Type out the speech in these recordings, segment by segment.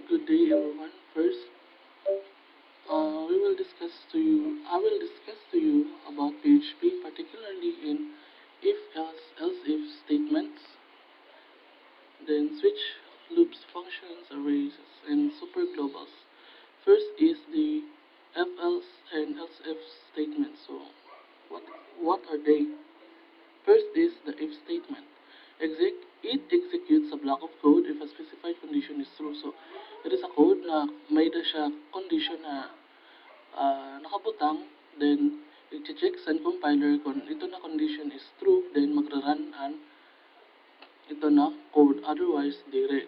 Good day, everyone. First, we will discuss to you. I will discuss to you about PHP, particularly in if else if statements, then switch loops, functions, arrays, and superglobals. First is the if else and else if statements. So, what what are they? First is the if statement. It executes a block of code if a specified condition is true. So, it is a code na may da siya condition na nakabutang, then i-check sa compiler kung ito na condition is true, then magra-run ang ito na code, otherwise dire.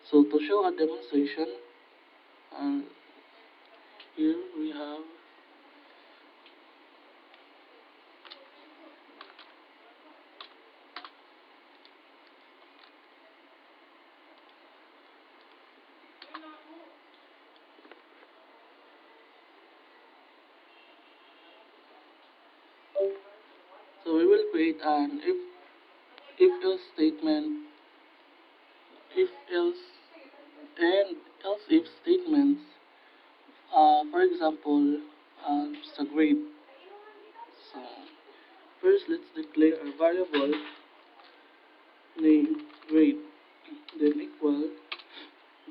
So to show a demonstration, uh, here we have so we will create an if else statement, if else and else if statements. For example, sa grade. So first let's declare a variable named grade, then equal,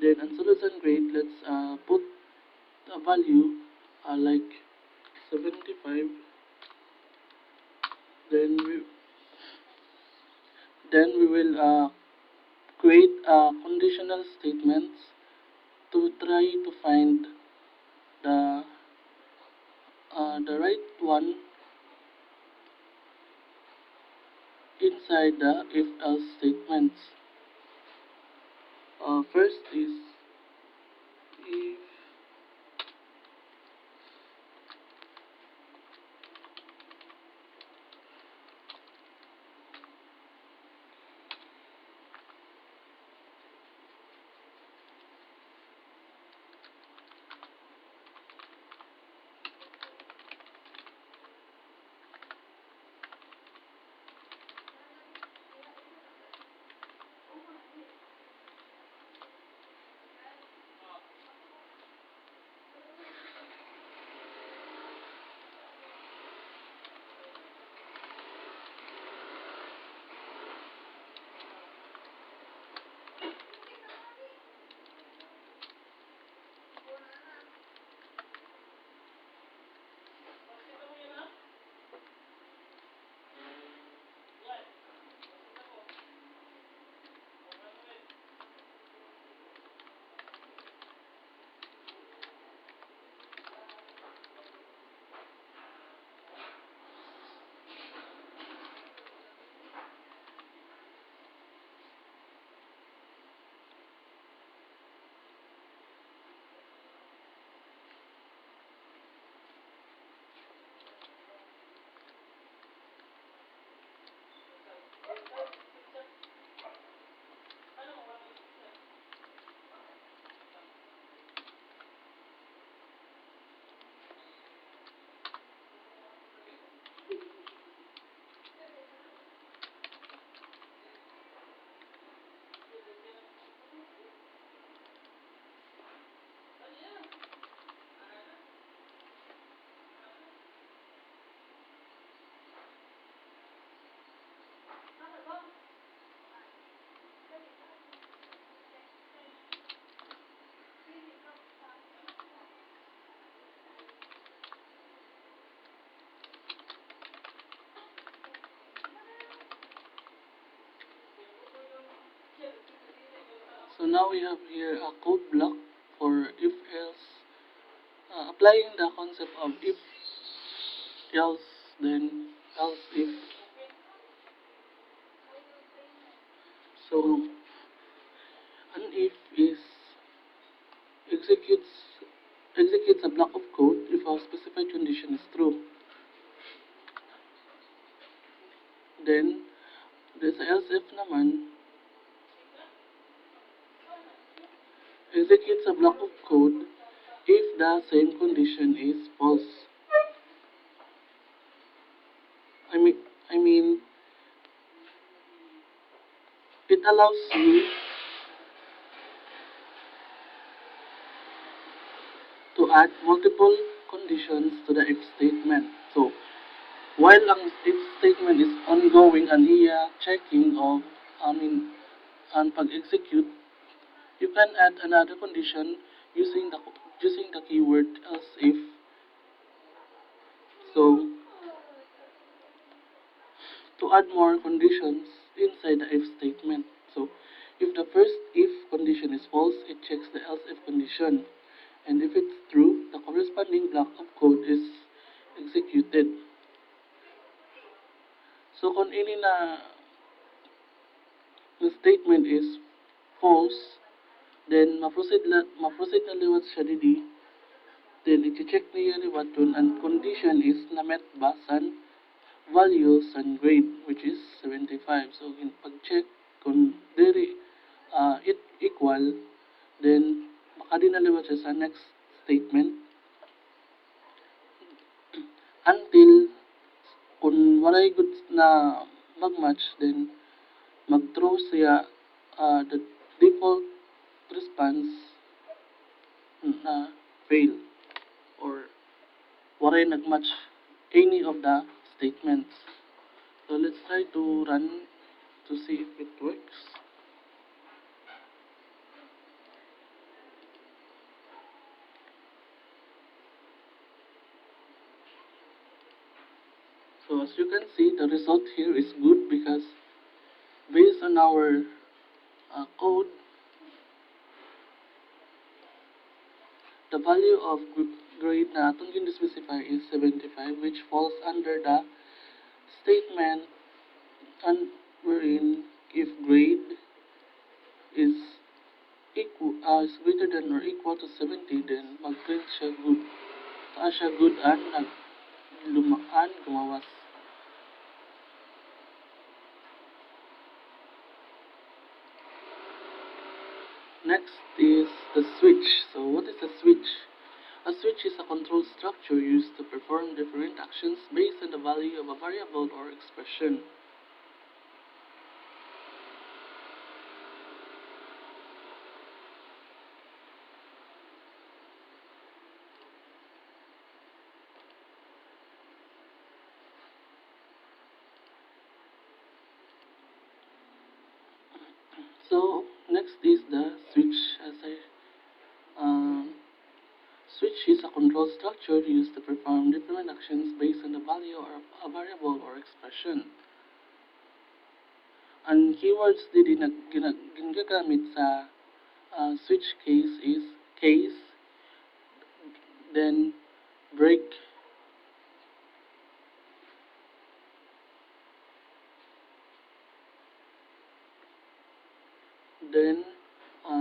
then ang solution grade, let's put a value like 75. Then we will create conditional statements to try to find the the right one inside the if else statements. First is if so now we have here a code block for if else, applying the concept of if else, then else if. So an if is executes executes a block of code if a specified condition is true. Then there's else if naman executes a block of code if the same condition is false. I mean, I mean, it allows you add multiple conditions to the if statement. So, while ang if statement is ongoing and iya checking of, ang pag-execute, you can add another condition using the keyword else if. So, to add more conditions inside the if statement. So, if the first if condition is false, it checks the else if condition. And if it's true, the corresponding block of code is executed. So, kung any na the statement is false, then ma-proceed na liwat siya didi. Then, i-check niya liwat dun, and condition is na-met ba san values and grade, which is 75. So, pag-check kung diri it equal, then makadi na liwat siya sa next statement until kung walay good na mag-match, then mag-throw siya the default response na fail or walay nag-match any of the statements. So let's try to run to see if it works. So as you can see, the result here is good because based on our code, the value of grade na atong specify is 75, which falls under the statement and wherein if grade is is greater than or equal to 70, then mag-print siya good. Taas siya good and gumawas. Next is the switch. So what is a switch? A switch is a control structure used to perform different actions based on the value of a variable or expression. So next is the switch. Switch is a control structure used to perform different actions based on the value of a variable or expression. Ang keywords din ginagamit sa switch case is case, then break, then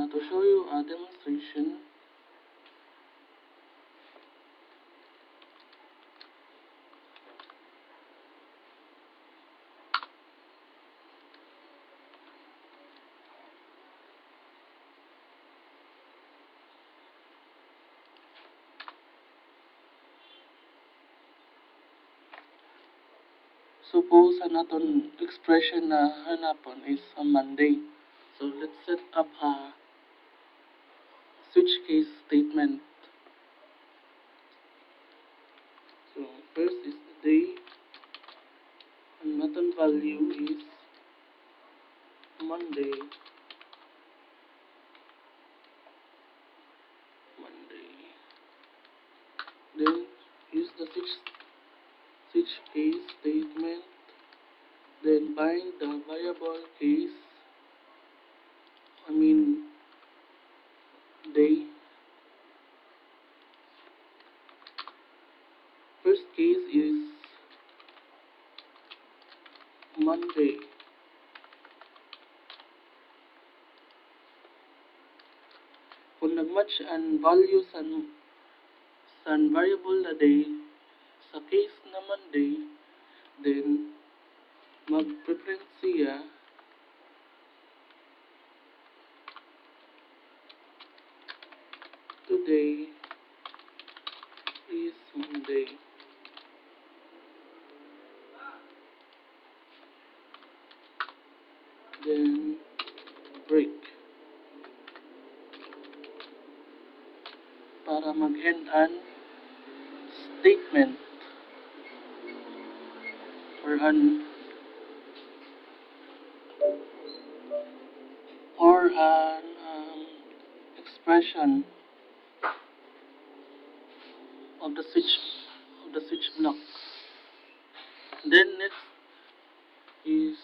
to show you a demonstration, suppose ang aton expression na hanapon is a Monday. So let's set up a switch case statement. So first is the day, and aton value is Monday. Then use the switch case statement, then bind the variable case, day. First case is Monday. Kung nagmatch ang value sa variable na day sa case na Monday, then mag-print siya today is Monday. Then break para para mag-end an statement or an expression of the switch block. Then next is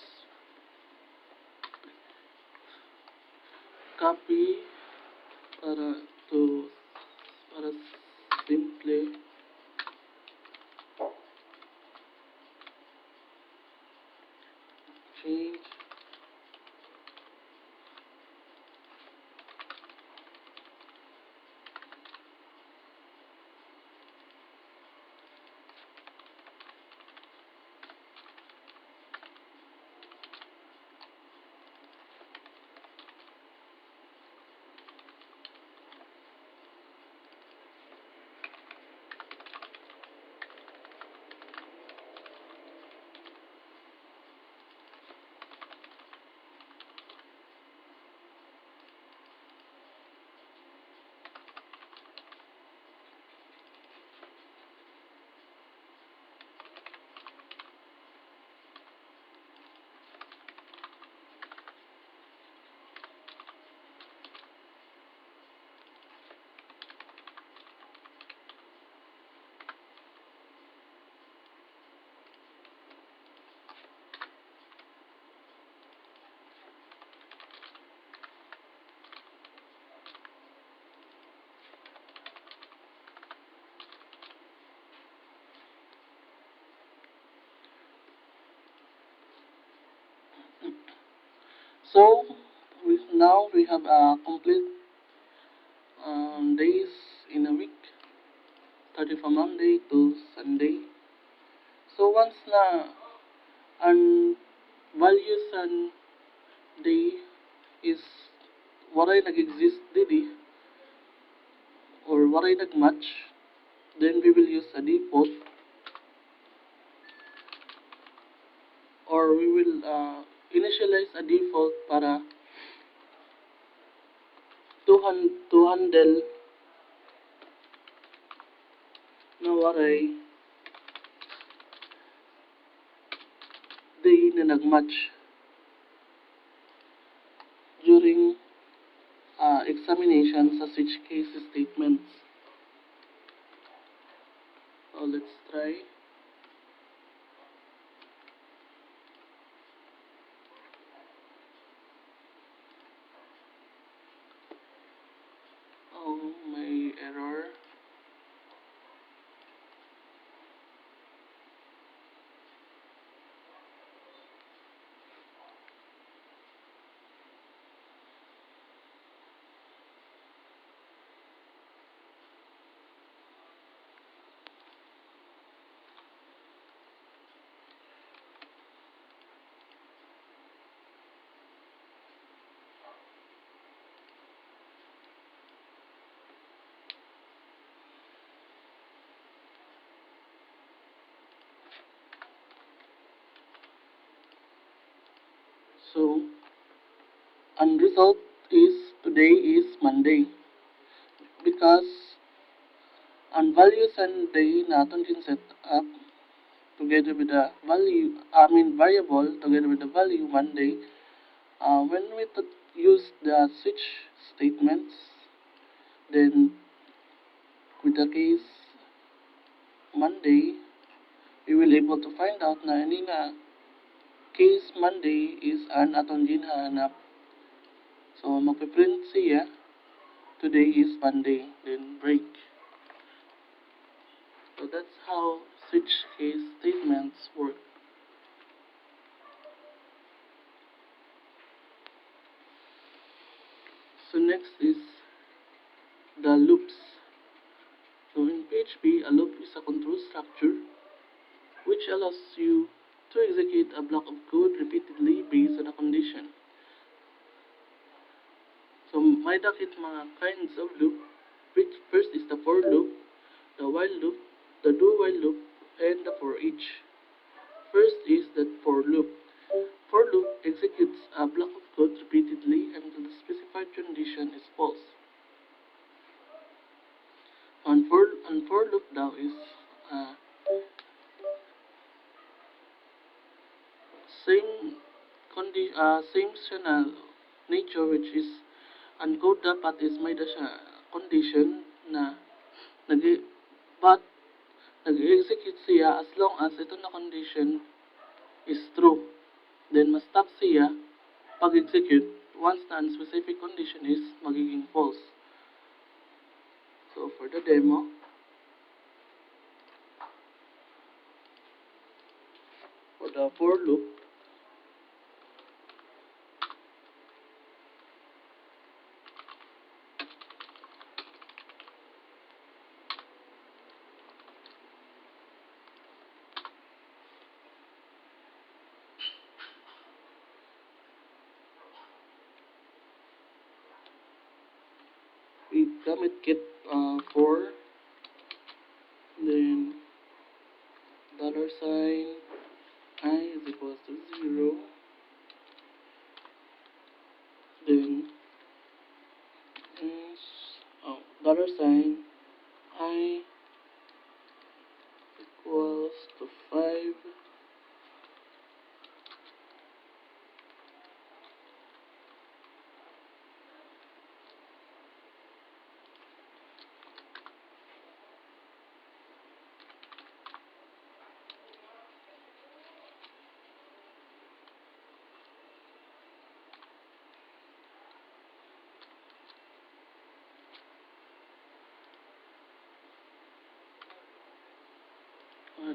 copy para to para simple change so now we have a complete days in a week, starting from Monday to Sunday. So once na ang values and day is waray nag-exist didi or waray nag-match, then we will use a default or we will initialize a default para to handle na waray day na nag-match during examination sa switch case statements. So let's try. Oh, may error. So, and result is today is Monday because ang values and day natin din set up together with the variable together with the value Monday. When we use the switch statements, then with the case Monday, we will able to find out na ini nga case Monday is an aton ginhanap. So magpiprint siya, today is Monday, then break. So that's how switch case statements work. So next is the loops. So in PHP, a loop is a control structure which allows you to execute a block of code repeatedly based on a condition. So may dakit mga kinds of loop, which first is the for loop, the while loop, the do while loop, and the for each. First is the for loop. For loop executes a block of code repeatedly until the specified condition is false. On for loop daw is uh, same siya na nature, which is ang code dapat is may da siya condition na nag but nag-execute siya as long as ito na condition is true. Then ma-stop siya pag-execute once na ang specific condition is magiging false. So for the demo, for the for loop, we gamit get for, then $sign I is equals to 0, then $sign I equals to 5,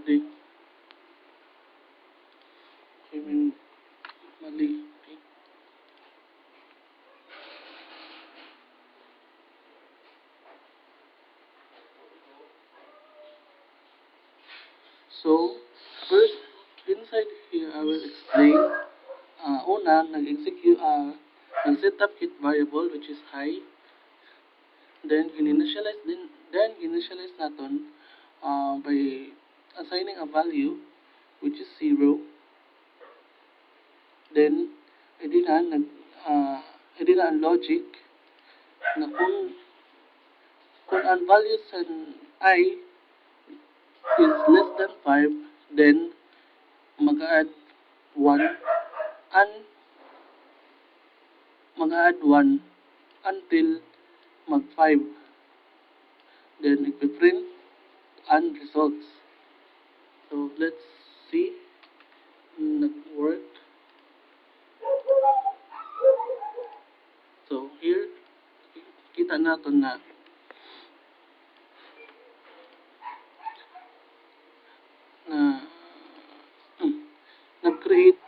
di I mean mali. Okay. So first, inside here I will explain. Una, nag-execute, nag-set up kit variable which is high. Then initialize natin by assigning a value which is 0. Then edi na ang logic na kung ang value sa I is less than 5, then mag-add 1 until mag 5. Then print and results. So let's see nag-work. So here kita natin na nag-create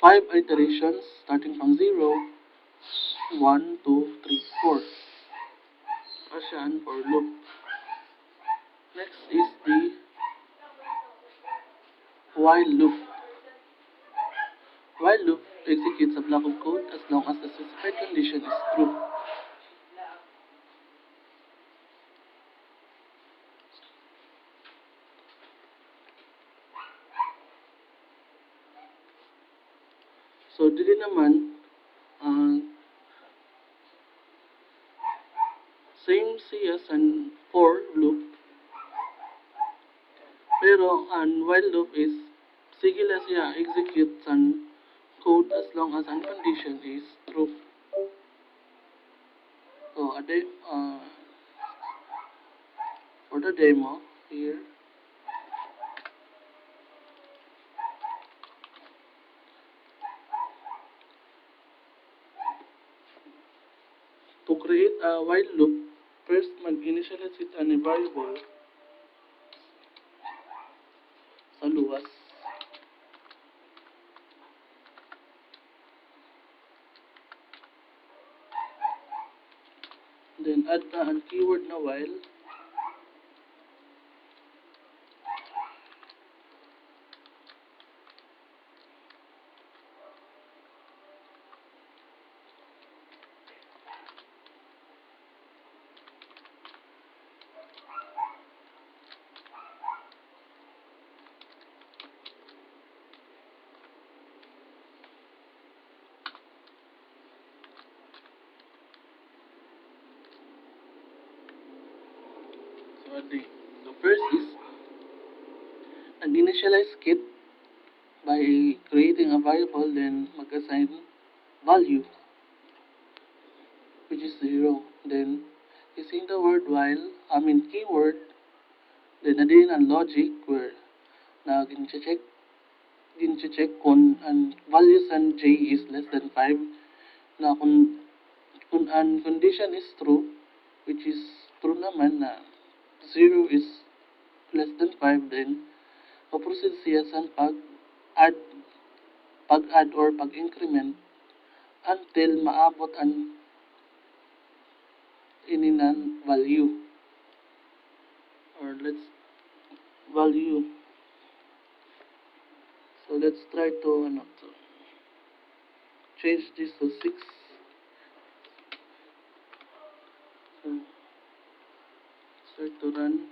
5 iterations starting from 0, 1, 2, 3, 4. Asyan for loop. Next is the while loop. While loop executes a block of code as long as the specified condition is true. So dili naman same siya sa for loop, pero ang while loop is sige lang siya execute sa code as long as ang condition is true. So for the demo here, to create a while loop, first mag-initialize it a variable sa luwas. Then add na ang keyword na while. The first is nag-initialize kit by creating a variable, then mag-assign value, which is 0. Then using the word while, keyword, then adin ang logic where na gin-check kung ang values and j is less than 5, na kung ang condition is true, which is true naman na 0 is less than 5, then proceed siya sa pag-add or pag-increment until maabot ang ininan value, or let's value. So let's try to change this to 6. So start to run.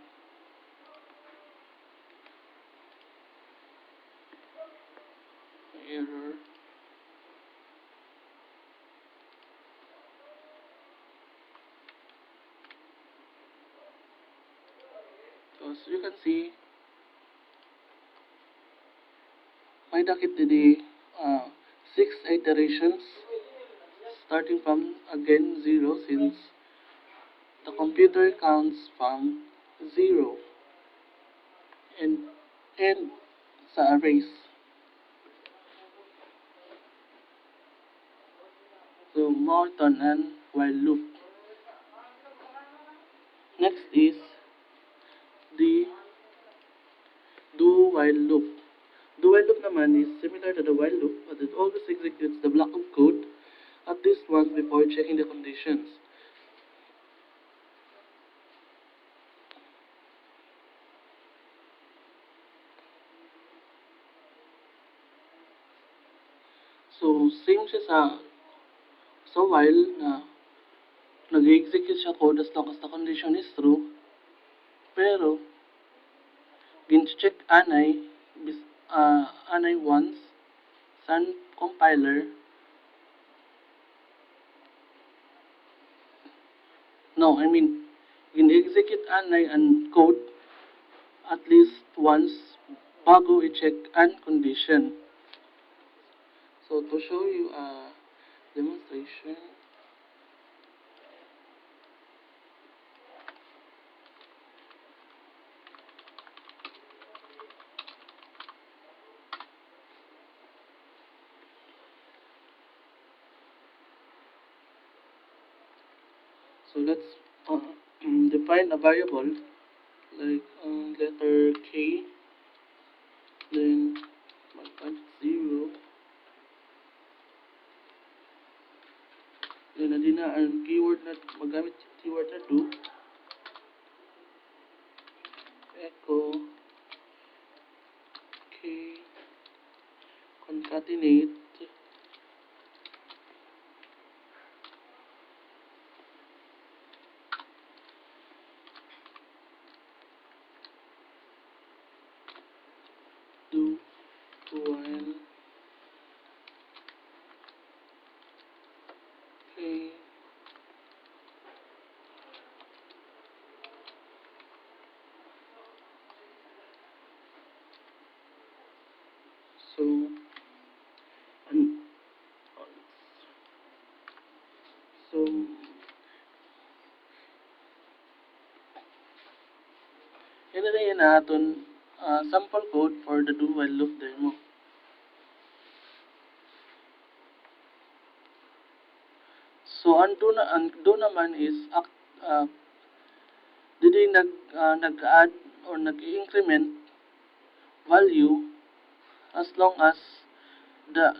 Error. So as you can see, may dakit didi 6 iterations starting from again 0, since the computer counts from 0 and end sa arrays. So more and while loop. Next is the do while loop. Do while loop naman is similar to the while loop, but it always executes the block of code at least once before checking the conditions. So same siya sa while na nag-execute siya code as long as the condition is true, pero gin-check anay once sa compiler. No, gin-execute anay ang code at least once bago i-check ang condition. So to show you a demonstration, so let's define a variable like letter K, then 1.0, then adina ang keyword na magamit keyword na do, echo K concatenate do while K so and so yan na yan natin sample code for the do while loop demo. So ang do naman is didi nag-add or nag-increment value as long as the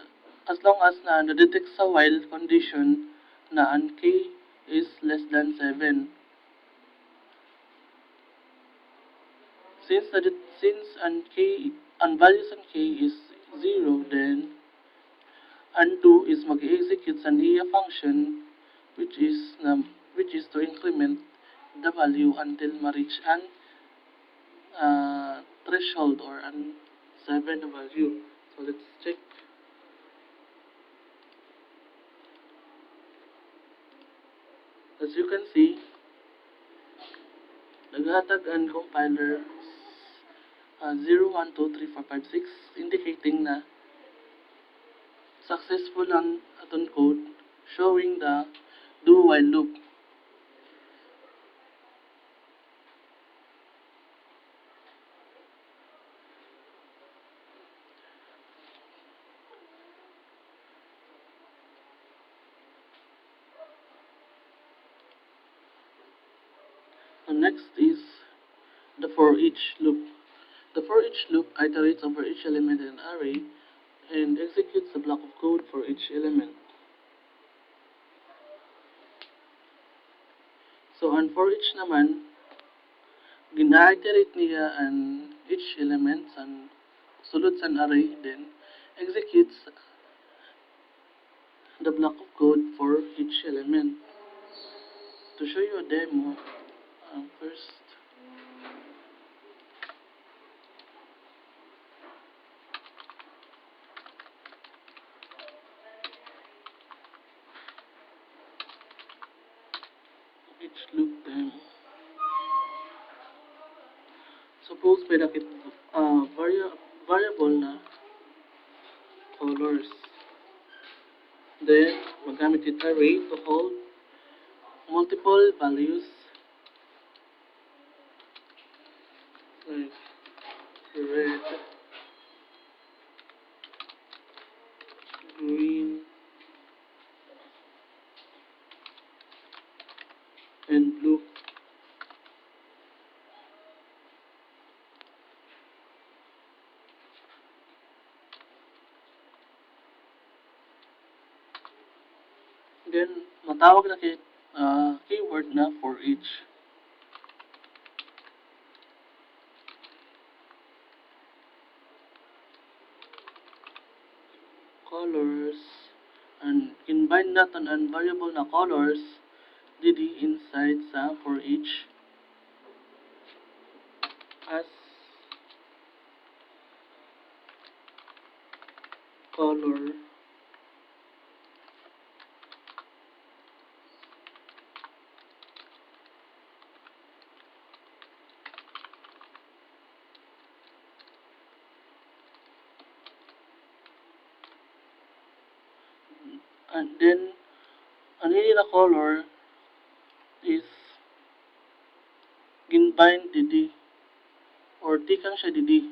na na-detect sa while condition na ang k is less than 7. Since ang values ng k is 0, then undo is mag-execute sa iya function, which is to increment the value until ma-reach an threshold or an 7 na value. So let's check. As you can see, Naghatag ang compiler 0, 1, 2, 3, 4, 5, 6 indicating na successful ang aton code showing the do while loop. And next is the for each loop. The for each loop iterates over each element in an array and executes a block of code for each element. So, ang for each naman, gina-iterate niya ang each element sa sulod sa array, then executes the block of code for each element. To show you a demo, first, each loop demo. Suppose may nakit variable na colors. Then, magamit it array to hold multiple values like red, green, and blue. Then, matawag na keyword na for each. Colors, and combine natin ang variable na colors dd inside sa for each as color and then ang na color is ginbind dd or tikang siya dd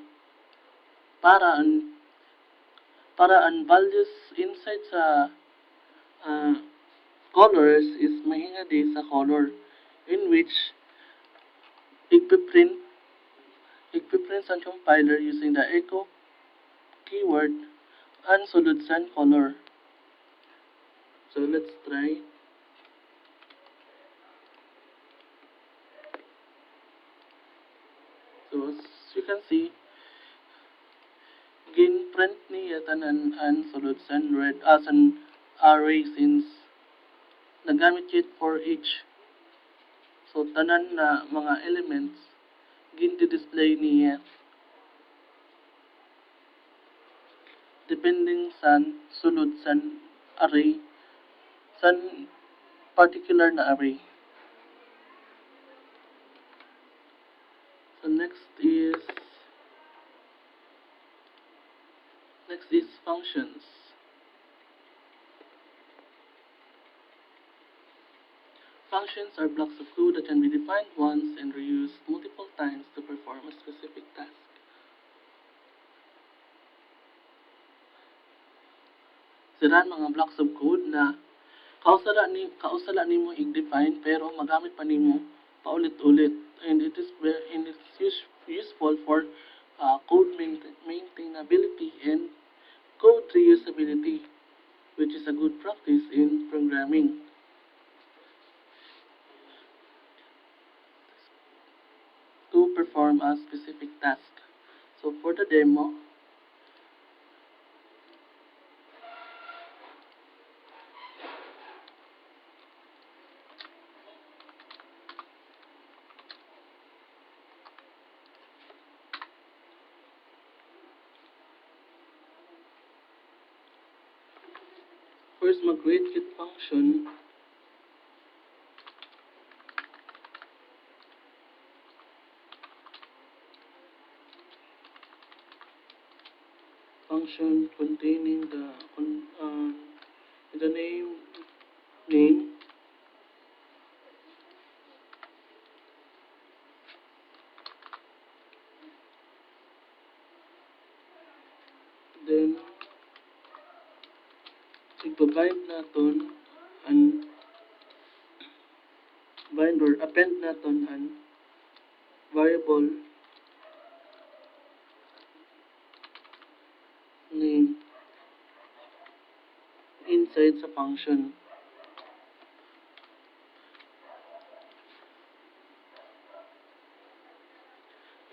para ang values inside sa colors is mahinga di sa color in which igpiprint sa compiler using the echo keyword and sulod sa color. So let's try. So as you can see, gin-print niya tanan ang sulod sa red as an array since nagamit it for each. So tanan na mga elements gin-display niya depending sa sulod sa array sa particular na array. So next is functions. Functions are blocks of code that can be defined once and reused multiple times to perform a specific task. Sira mga blocks of code na kausala nimo i-define pero magamit pa nimo paulit-ulit, and it's useful for code maintainability and code reusability, which is a good practice in programming. To perform a specific task. So for the demo, first mag-create get function function containing the name then ipabind naton ang bind or append naton ang variable name inside sa function.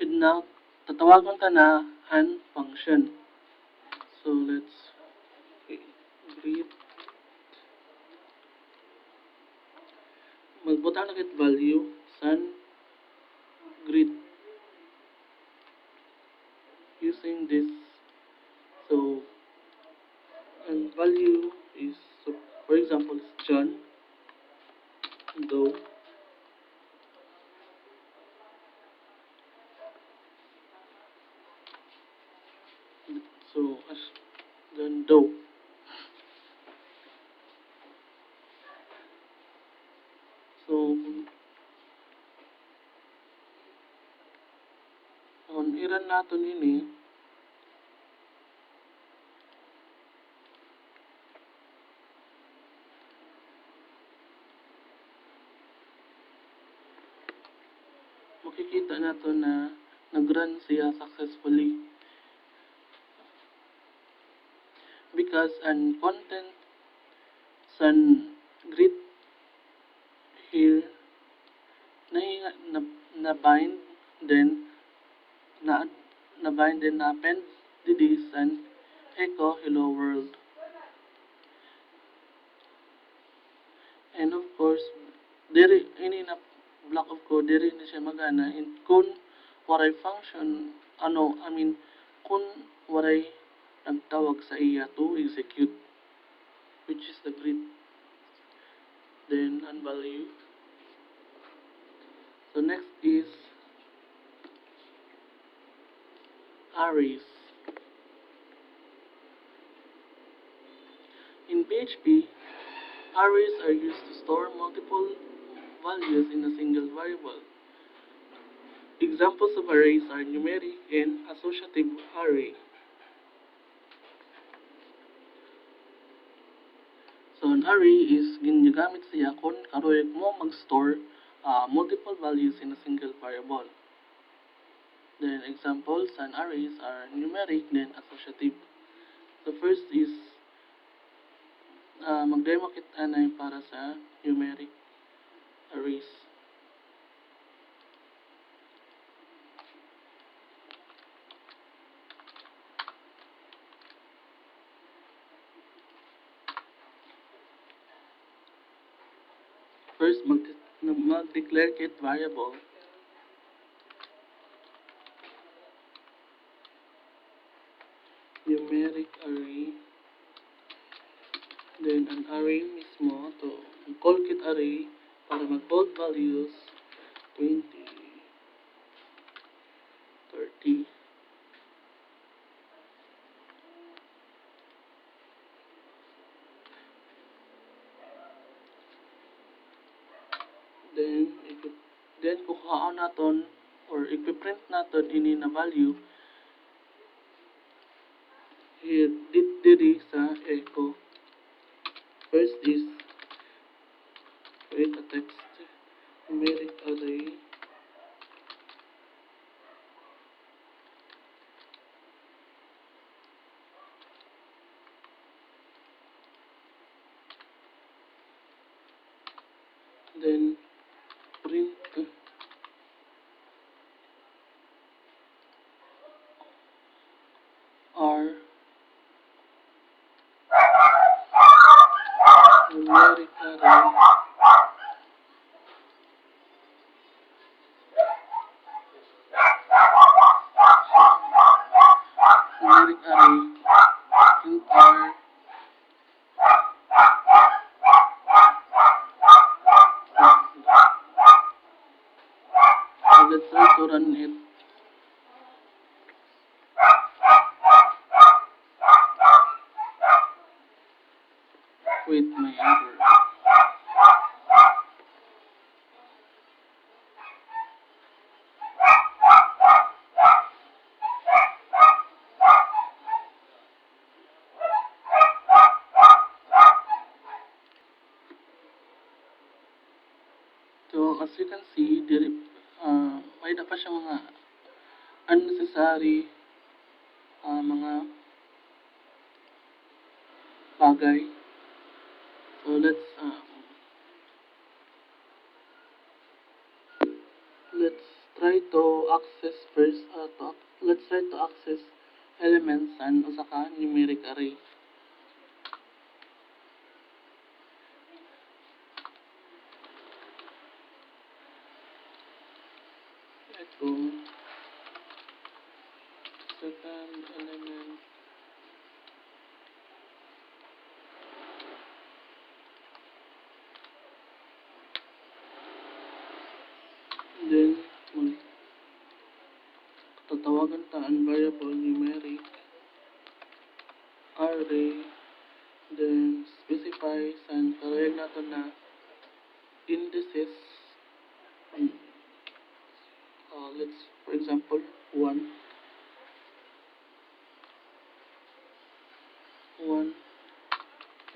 And now, tatawagan ka na ang function. So, let's greet. Magbuta na kit value san greet using this. So, and value is, so for example, is John Doe. So, as John Doe. So, kung iran natin ini, makikita natin na nag-run siya successfully. Because ang content san greet here na bind then na bind then na append didi san echo hello world. And of course, diri ini na block of code diri na siya magana and kung waray function kung waray nagtawag sa iya to execute, which is the greet then and value. So next is arrays. In PHP, arrays are used to store multiple values in a single variable. Examples of arrays are numeric and associative array. So an array is ginagamit siya kung karoy mo mag-store multiple values in a single variable. Then examples and arrays are numeric then associative. The first is mag-demo kit anay para sa numeric arrays. First, mag-declare kit variable numeric array, then an array mismo to call kit array para mag-hold values 20, 30, then kuhaan naton or ipiprint naton ini na value here diri sa echo. First is create a text numeric array then print r numeric array print r so let's try to run it. server. So, as you can see, may na pa siya mga unnecessary mga bagay. So, let's try to access first, let's try to access elements and usa ka numeric array. Ito, second element, then tatawagan ta ang variable numeric array, then specify and karayag nato na indices. Let's, for example, 1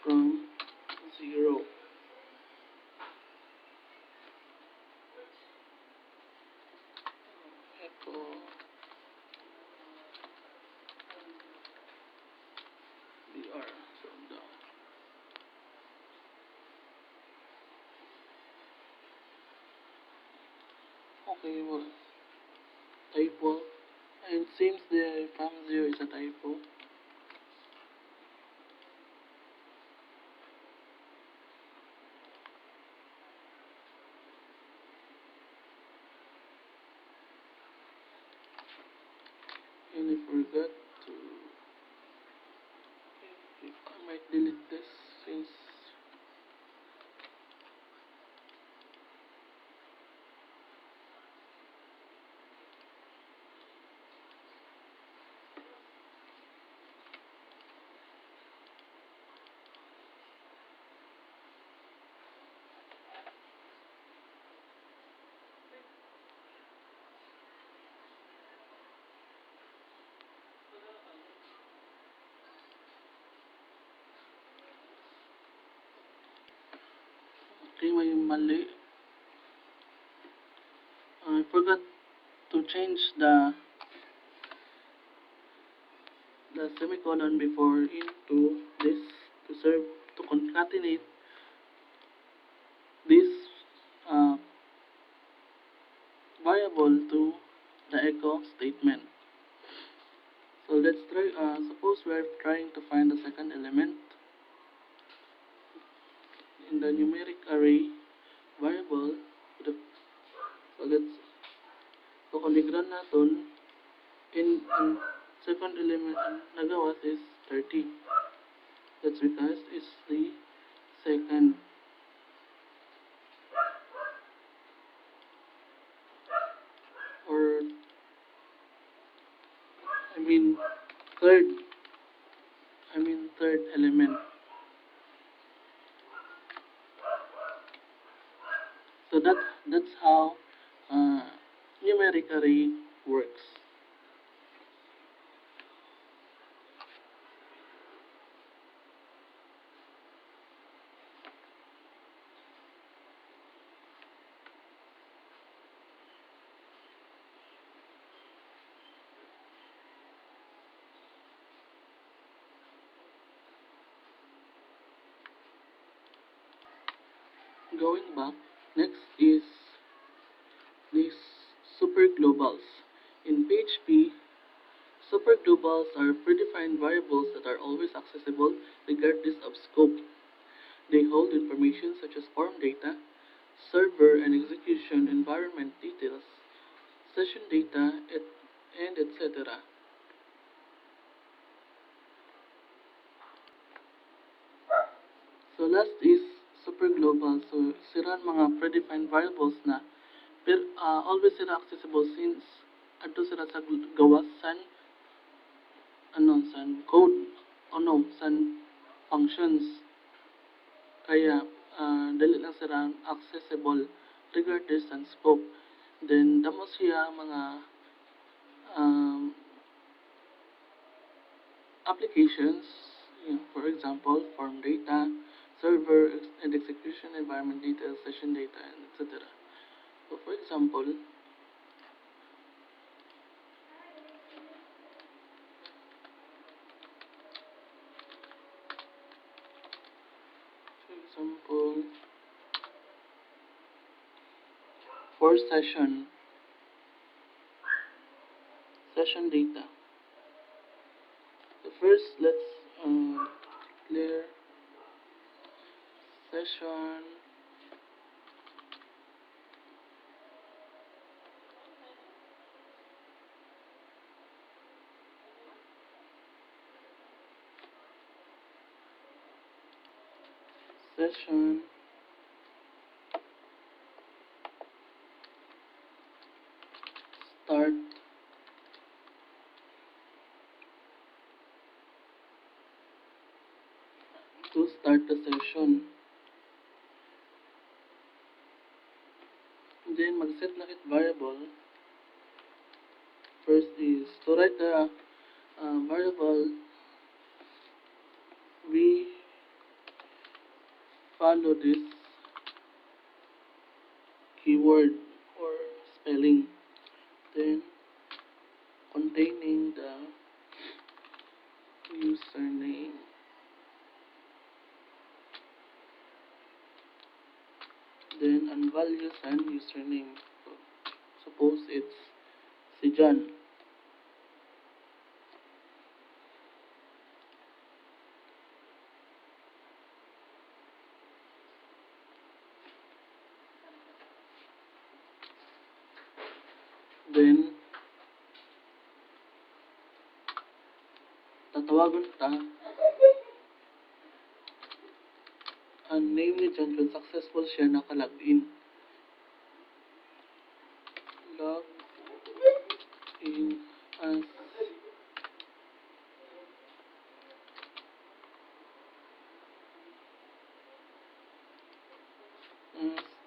from 0. Ito, br, so down. Okay, well, typo. And it seems the from 0 is a typo. And I forgot to, I might delete this since okay, may mali. I forgot to change the semicolon before into this to concatenate this uh, variable to the echo statement. So let's try, suppose we're trying to find the second element in the numeric array variable. So let's, so conigran natin, in second element nagawas is 30. That's because it's the second. Or, I mean, third. Third element. So that's how numeric array works. Going back, next is these superglobals. In PHP, superglobals are predefined variables that are always accessible regardless of scope. They hold information such as form data, server and execution environment details, session data, and etc. So last is superglobal. So sira mga predefined variables na always sila accessible since adto sila sa gawas san code o no san functions. Kaya, dali lang sila accessible regardless ng scope. Then, damo siya mga um, applications, for example, form data, server and execution environment data, session data, and etc. So, for example, for session data. So first, let's clear session session start to start the session. Then mag-set na kit variable. First is to write the variable, we follow this keyword or spelling. Then containing the username. Then and values and username. So, suppose it's si John. Then tatawagan ta ang name ni John kung successful siya naka-login. Log in as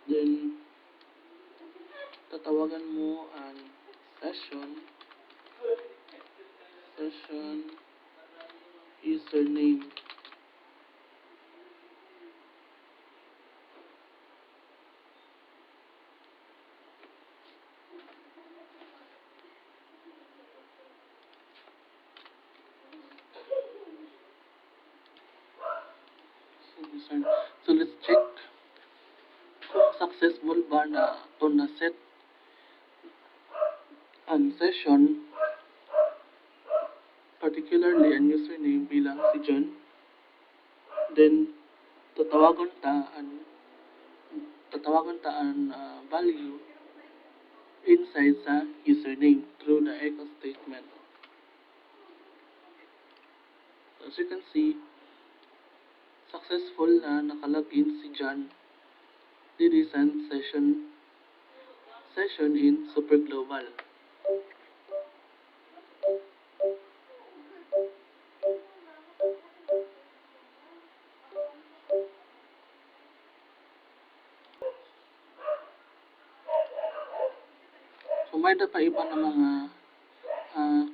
then tatawagan mo ang session username. So let's check kung successful ba na to na set ang session, particularly ang username bilang si John. Then tatawagan ta ang value inside sa username through the echo statement. So as you can see, successful na nakalogin si John dito sa session in Super Global. So may pa iba na mga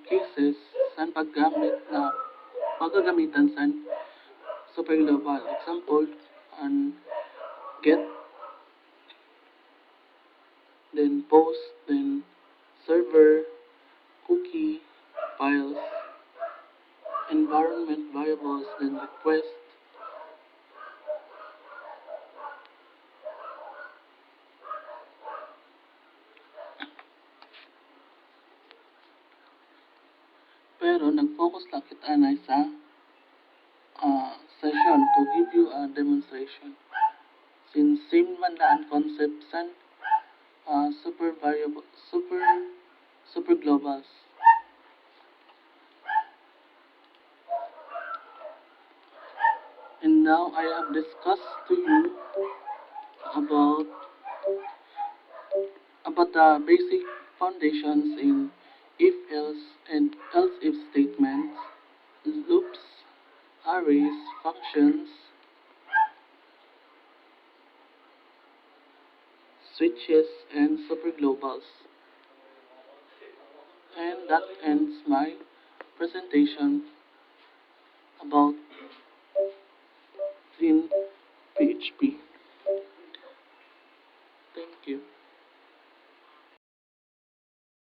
cases sa paggagamitan sa Super Global. Example, get, then post, then server, cookie, files, environment variables, then request, pero nag-focus lang kita na sa session to give you a demonstration. Since same man na ang concept sa super globals. And now I have discussed to you about the basic foundations in if-else and else-if statements, loops, arrays, functions, switches, and superglobals. And that ends my presentation about